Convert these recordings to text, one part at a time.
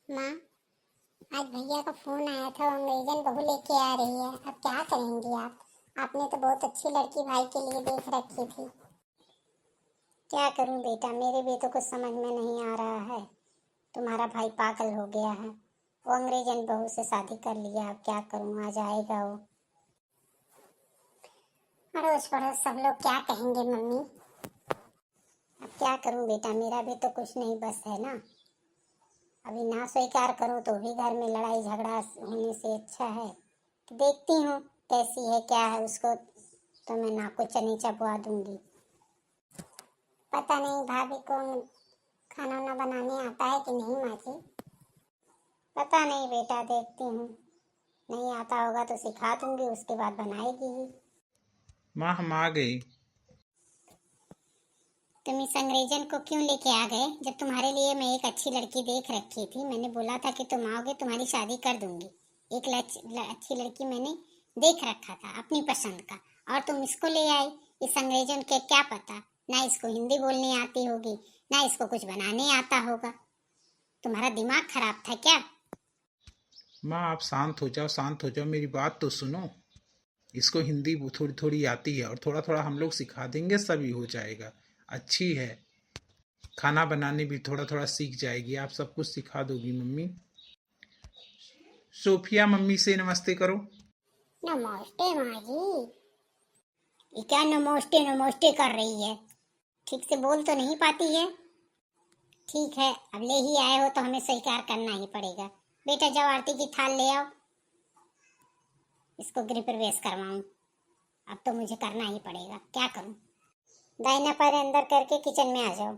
माँ, आज भैया का फोन आया था, अंग्रेजन बहू लेके आ रही है। अब क्या करेंगी आप? आपने तो बहुत अच्छी लड़की भाई के लिए देख रखी थी। क्या करूं बेटा, मेरे भी तो कुछ समझ में नहीं आ रहा है। तुम्हारा भाई पागल हो गया है। वो अंग्रेजन बहू से शादी कर लिया। अब क्या करूं, आ जाएगा वो। अड़ोस पड़ोस सब लोग क्या कहेंगे मम्मी? अब क्या करूं बेटा, मेरा भी तो कुछ नहीं बस है ना। अभी ना स्वीकार करूं तो भी घर में लड़ाई झगड़ा होने से अच्छा है कि देखती हूँ कैसी है क्या है उसको, तो मैं नाक को चने चबवा दूंगी। पता नहीं भाभी को खाना वाना बनाने आता है कि नहीं माँ जी? पता नहीं बेटा, देखती हूँ। नहीं आता होगा तो सिखा दूंगी, उसके बाद बनाएगी ही। माँ, हम आ गए। तुम इस अंग्रेजन को क्यों लेके आ गए, जब तुम्हारे लिए मैं एक अच्छी लड़की देख रखी थी। मैंने बोला था कि तुम आओगे तुम्हारी शादी कर दूंगी। एक अच्छी लड़की मैंने देख रखा था अपनी पसंद का, और तुम इसको ले आए। इस अंग्रेजन के क्या पता, ना इसको हिंदी बोलनी आती होगी, ना इसको कुछ बनाने आता होगा। तुम्हारा दिमाग खराब था क्या? माँ, आप शांत हो जाओ, शांत हो जाओ, मेरी बात तो सुनो। इसको हिंदी थोड़ी थोड़ी आती है और थोड़ा थोड़ा हम लोग सिखा देंगे, सभी हो जाएगा। अच्छी है, खाना बनाने भी थोड़ा थोड़ा सीख जाएगी। आप सब कुछ सिखा दोगी मम्मी। सोफिया, मम्मी से नमस्ते करो। नमस्ते माँ जी। ये क्या नमोस्ते नमोस्ते कर रही है? ठीक से बोल तो नहीं पाती है। ठीक है, अब ले ही आए हो तो हमें स्वीकार करना ही पड़ेगा। बेटा जाओ, आरती की थाल ले आओ, इसको गृह प्रवेश करवाऊं। अब तो मुझे करना ही पड़ेगा, क्या करूं। दाहिना पैर अंदर करके किचन में आ जाओ।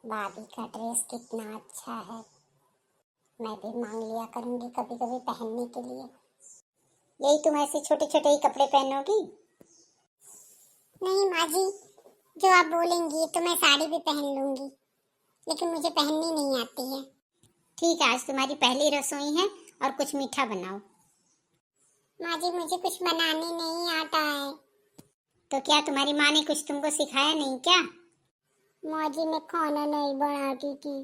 भाभी का ड्रेस कितना अच्छा है, मैं भी मांग लिया करूंगी कभी कभी पहनने के लिए। यही तुम ऐसे छोटे छोटे ही कपड़े पहनोगी? नहीं माँ जी, जो आप बोलेंगी तो मैं साड़ी भी पहन लूंगी, लेकिन मुझे पहननी नहीं आती है। ठीक है, आज तुम्हारी पहली रसोई है और कुछ मीठा बनाओ। माँ जी, मुझे कुछ बनाने नहीं आता है। तो क्या तुम्हारी माँ ने कुछ तुमको सिखाया नहीं क्या? माँ जी, मैं खाना नहीं बनाती थी।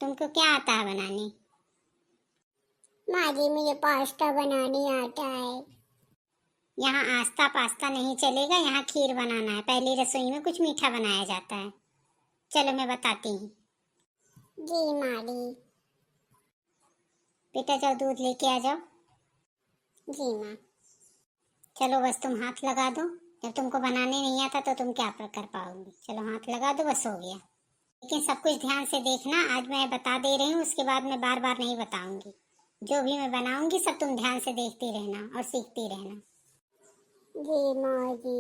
तुमको क्या आता है बनाने? माँ जी, मुझे पास्ता बनाने आता है। यहाँ आस्ता पास्ता नहीं चलेगा, यहाँ खीर बनाना है। पहली रसोई में कुछ मीठा बनाया जाता है। चलो मैं बताती हूँ। जी माँ जी। बेटा जाओ, दूध लेके आ जाओ। जी माँ। चलो बस तुम हाथ लगा दो। जब तुमको बनाने नहीं आता तो तुम क्या कर पाओगी। चलो हाथ लगा दो, बस हो गया। लेकिन सब कुछ ध्यान से देखना, आज मैं बता दे रही हूँ, उसके बाद मैं बार बार नहीं बताऊंगी। जो भी मैं बनाऊंगी सब तुम ध्यान से देखती रहना और सीखती रहना। जी माँ जी।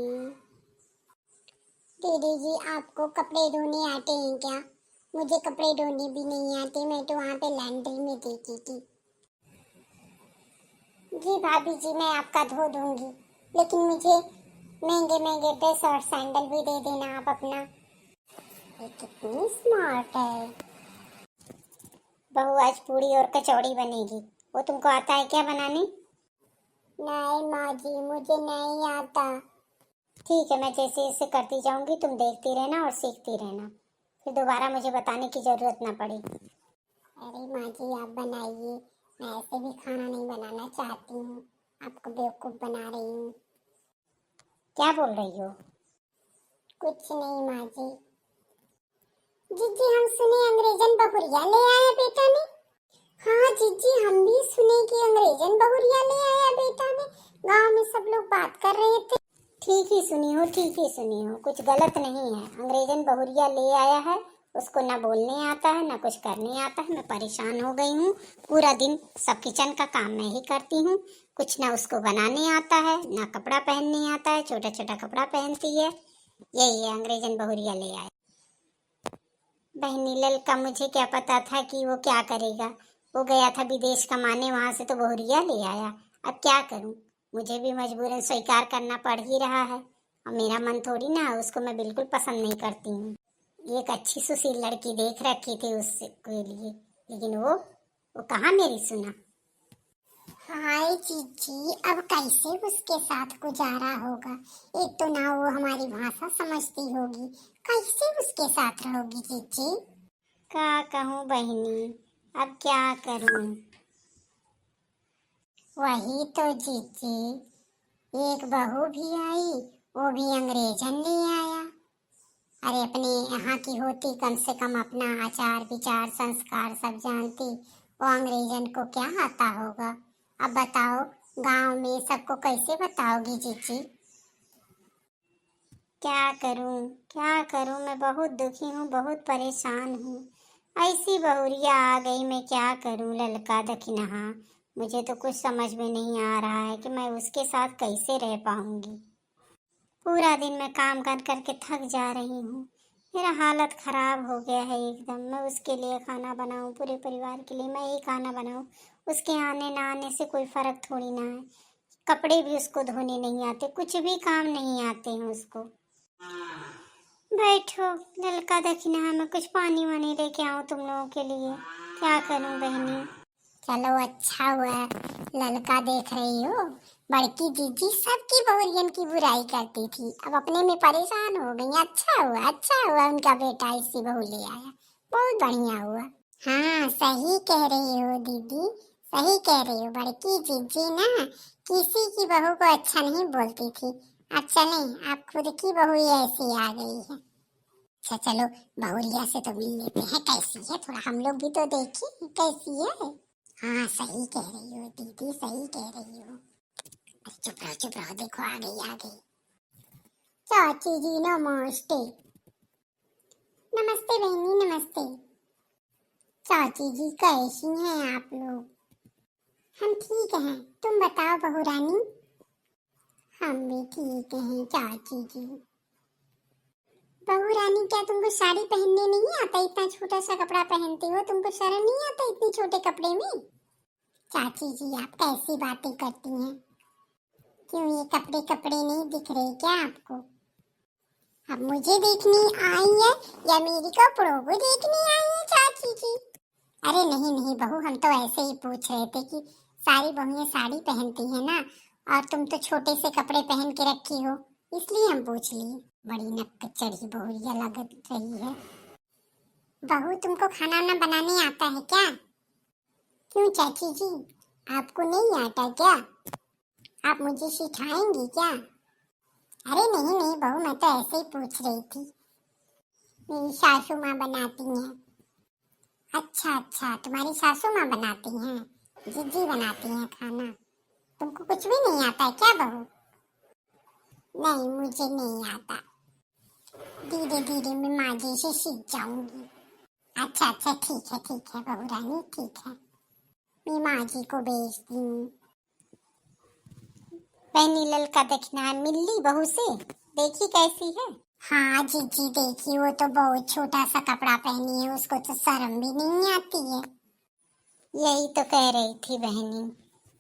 दीदी जी, आपको कपड़े धोने आते हैं क्या? मुझे कपड़े धोने भी नहीं आते, मैं तो वहाँ पे लॉन्ड्री में देती थी। जी भाभी जी, मैं आपका धो दूंगी, लेकिन मुझे महंगे महंगे ड्रेस और सैंडल भी दे देना आप अपना। ये कितनी स्मार्ट है। बहू आज पूड़ी और कचौड़ी बनेगी। वो तुमको आता है क्या बनाने? नहीं माँ जी, मुझे नहीं आता। ठीक है, मैं जैसे जैसे करती जाऊंगी तुम देखती रहना और सीखती रहना, फिर दोबारा मुझे बताने की जरूरत ना पड़े। अरे माँ जी, आप बनाइए, मैं ऐसे भी खाना नहीं बनाना चाहती हूँ, आपको बेवकूफ़ बना रही हूँ। क्या बोल रही हो? कुछ नहीं माँ जी। जीजी, हम सुने अंग्रेजन बहुरिया ले आया बेटा ने। हाँ जीजी, हम भी सुने कि अंग्रेजन बहुरिया ले आया बेटा ने। गांव में सब लोग बात कर रहे थे। ठीक ही सुनी हो, ठीक ही सुनी हो, कुछ गलत नहीं है। अंग्रेजन बहुरिया ले आया है, उसको ना बोलने आता है ना कुछ करने आता है। मैं परेशान हो गई हूँ। पूरा दिन सब किचन का काम मैं ही करती हूँ। कुछ ना उसको बनाने आता है ना कपड़ा पहनने आता है, छोटा छोटा कपड़ा पहनती है। यही है, अंग्रेजन बहुरिया ले आया। बहनी ललका, मुझे क्या पता था कि वो क्या करेगा। वो गया था विदेश कमाने, वहां से तो बहुरिया ले आया। अब क्या करूं, मुझे भी मजबूरन स्वीकार करना पड़ ही रहा है। और मेरा मन थोड़ी ना, उसको मैं बिल्कुल पसंद नहीं करती हूँ। एक अच्छी सुशील लड़की देख रखी थी उसके लिए, लेकिन वो कहाँ मेरी सुना। हाय जीजी, अब कैसे उसके साथ गुजारा होगा? एक तो ना वो हमारी भाषा समझती होगी, कैसे उसके साथ रहोगी जीजी? क्या कहूँ बहनी, अब क्या करूँ। वही तो जीजी, एक बहू भी आई, वो भी अंग्रेजन ले आया। अरे अपने यहाँ की होती, कम से कम अपना आचार विचार संस्कार सब जानती, वो अंग्रेजन को क्या आता होगा। अब बताओ, गांव में सबको कैसे बताओगी जीजी। क्या करूँ, मैं बहुत दुखी हूँ, बहुत परेशान हूँ। ऐसी बहुरिया आ गई, मैं क्या करूँ। ललका दखिनहा, मुझे तो कुछ समझ में नहीं आ रहा है कि मैं उसके साथ कैसे रह पाऊंगी। पूरा दिन मैं काम कर करके थक जा रही हूँ, मेरा हालत खराब हो गया है एकदम। मैं उसके लिए खाना बनाऊँ, पूरे परिवार के लिए मैं ही खाना बनाऊँ, उसके आने ना आने से कोई फर्क थोड़ी ना है। कपड़े भी उसको धोने नहीं आते, कुछ भी काम नहीं आते हैं उसको। बैठो ललका दखिना, मैं कुछ पानी वानी लेके आऊँ तुम लोगों के लिए। क्या करूँ बहनी। चलो अच्छा हुआ ललका देख रही हो। बड़की जीजी सबकी बहुरियन की बुराई करती थी, अब अपने में परेशान हो गई। अच्छा हुआ उनका बेटा इसी बहू ले आया, बहुत बढ़िया हुआ। हाँ सही कह रही हो दीदी, सही कह रही हो। बड़की जीजी ना किसी की बहू को अच्छा नहीं बोलती थी। अब चलें, आप खुद की बहू ही ऐसी आ गई है। अच्छा चलो, बहुरिया से तो मिल लेते हैं, कैसी है थोड़ा हम लोग भी तो देखें कैसी है। हाँ सही कह रही हो दीदी, सही कह रही हो। अरे चुप रहो, देखो आ गई आ गई। चाची जी नमस्ते। नमस्ते बहनी नमस्ते। चाची जी कैसी हैं आप लोग। हम ठीक हैं, तुम बताओ बहू रानी। हम भी ठीक हैं चाची जी। बहू रानी क्या तुमको साड़ी पहनने नहीं आता, इतना छोटा सा कपड़ा पहनती हो, तुमको शर्म नहीं आता इतने छोटे कपड़े में। चाची जी आप कैसी बातें करती हैं, क्यों ये कपड़े कपड़े नहीं दिख रहे क्या आपको। अब मुझे देखनी आई है या मेरी कपड़ों को देखनी आई है चाची जी। अरे नहीं बहू, हम तो ऐसे ही पूछ रहे थे कि सारी बहुएं साड़ी पहनती हैं ना, और तुम तो छोटे से कपड़े पहन के रखी हो, इसलिए हम पूछ लिए। बड़ी नक चढ़ी बहुरिया लग रही है। बहू तुमको खाना वाना बनाने आता है क्या। क्यों चाची जी, आपको नहीं आता क्या, आप मुझे सिखाएंगी क्या। अरे नहीं बहू, मैं तो ऐसे ही पूछ रही थी, मेरी सासू माँ बनाती हैं। अच्छा तुम्हारी सासू माँ बनाती हैं, जीजी बनाती हैं खाना, तुमको कुछ भी नहीं आता है क्या बहू। नहीं मुझे नहीं आता, धीरे धीरे मैं माँ जी से सीख जाऊंगी। अच्छा ठीक है बहू रानी, ठीक है, मैं माँ जी को भेज दूँ। बहनी ललका दखिना है, मिली बहू से, देखी कैसी है। हाँ जीजी देखी, वो तो बहुत छोटा सा कपड़ा पहनी है, उसको तो शर्म भी नहीं आती है। यही तो कह रही थी बहनी,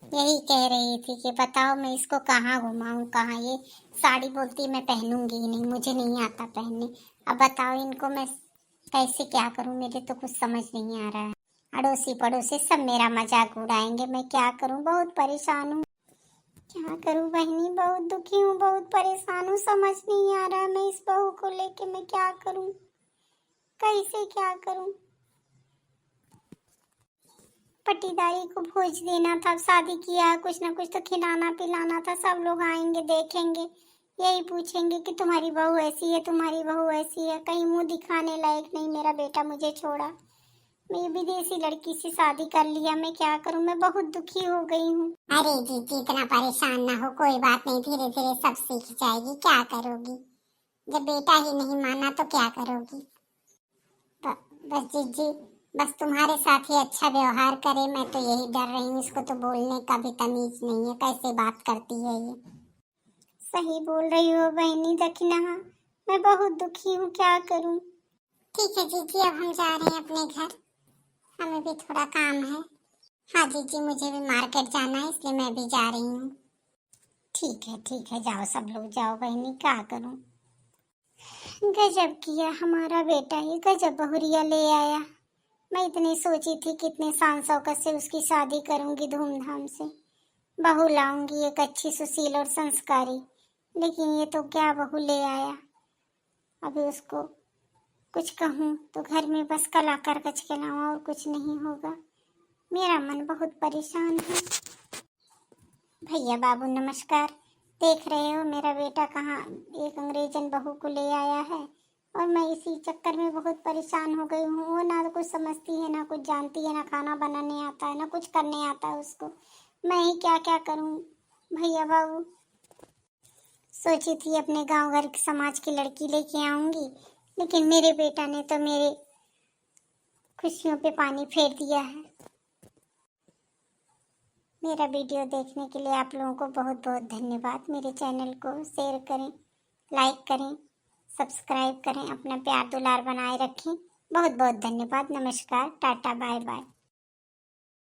यही कह रही थी कि बताओ मैं इसको कहाँ घुमाऊं, कहाँ। ये साड़ी बोलती मैं पहनूंगी ही नहीं, मुझे नहीं आता पहनने। अब बताओ इनको मैं कैसे क्या करूं, मेरे तो कुछ समझ नहीं आ रहा है। अड़ोसी पड़ोसी सब मेरा मजाक उड़ाएंगे, मैं क्या करूं, बहुत परेशान हूँ। क्या करूं बहनी, बहुत दुखी हूँ, बहुत परेशान हूँ, समझ नहीं आ रहा मैं इस बहू को लेके मैं क्या करूं, कैसे क्या करूं। पट्टीदारी को भोज देना था, शादी किया, कुछ ना कुछ तो खिलाना पिलाना था, सब लोग आएंगे देखेंगे, यही पूछेंगे कि तुम्हारी बहू ऐसी है, तुम्हारी बहू ऐसी है। कहीं मुंह दिखाने लायक नहीं, मेरा बेटा मुझे छोड़ा, मैं विदेशी लड़की से शादी कर लिया, मैं क्या करूं, मैं बहुत दुखी हो गई हूँ। अरे जीजी इतना परेशान ना हो, कोई बात नहीं, धीरे धीरे सब सीख जाएगी। क्या करोगी, जब बेटा ही नहीं माना तो क्या करोगी। बस जीजी, बस तुम्हारे साथ ही अच्छा व्यवहार करे, मैं तो यही डर रही हूँ। इसको तो बोलने का भी तमीज नहीं है, कैसे बात करती है ये। सही बोल रही हो बहनी दखिना, मैं बहुत दुखी हूँ, क्या करूँ। ठीक है जीजी, अब हम जा रहे हैं अपने घर, हमें भी थोड़ा काम है। हाँ जीजी, मुझे भी मार्केट जाना है, इसलिए मैं भी जा रही हूँ। ठीक है, जाओ सब लोग जाओ बहनी, क्या करूँ। गजब किया हमारा बेटा, ये गजब बहुरिया ले आया। मैं इतनी सोची थी कितने शान शौकत से उसकी शादी करूंगी, धूमधाम से बहू लाऊंगी, एक अच्छी सुशील और संस्कारी, लेकिन ये तो क्या बहू ले आया। अभी उसको कुछ कहूँ तो घर में बस कला करकच के अलावा और कुछ नहीं होगा। मेरा मन बहुत परेशान है। भैया बाबू नमस्कार। देख रहे हो मेरा बेटा कहाँ एक अंग्रेजन बहू को ले आया है और मैं इसी चक्कर में बहुत परेशान हो गई हूँ। वो ना कुछ समझती है, ना कुछ जानती है, ना खाना बनाने आता है, ना कुछ करने आता है उसको। मैं ही क्या क्या करूँ भैया बाबू। सोची थी अपने गांव घर समाज की लड़की लेके आऊंगी, लेकिन मेरे बेटा ने तो मेरे खुशियों पे पानी फेर दिया है। मेरा वीडियो देखने के लिए आप लोगों को बहुत बहुत धन्यवाद। मेरे चैनल को शेयर करें, लाइक करें, सब्सक्राइब करें, अपना प्यार दुलार बनाए रखें। बहुत बहुत धन्यवाद। नमस्कार, टाटा, बाय बाय।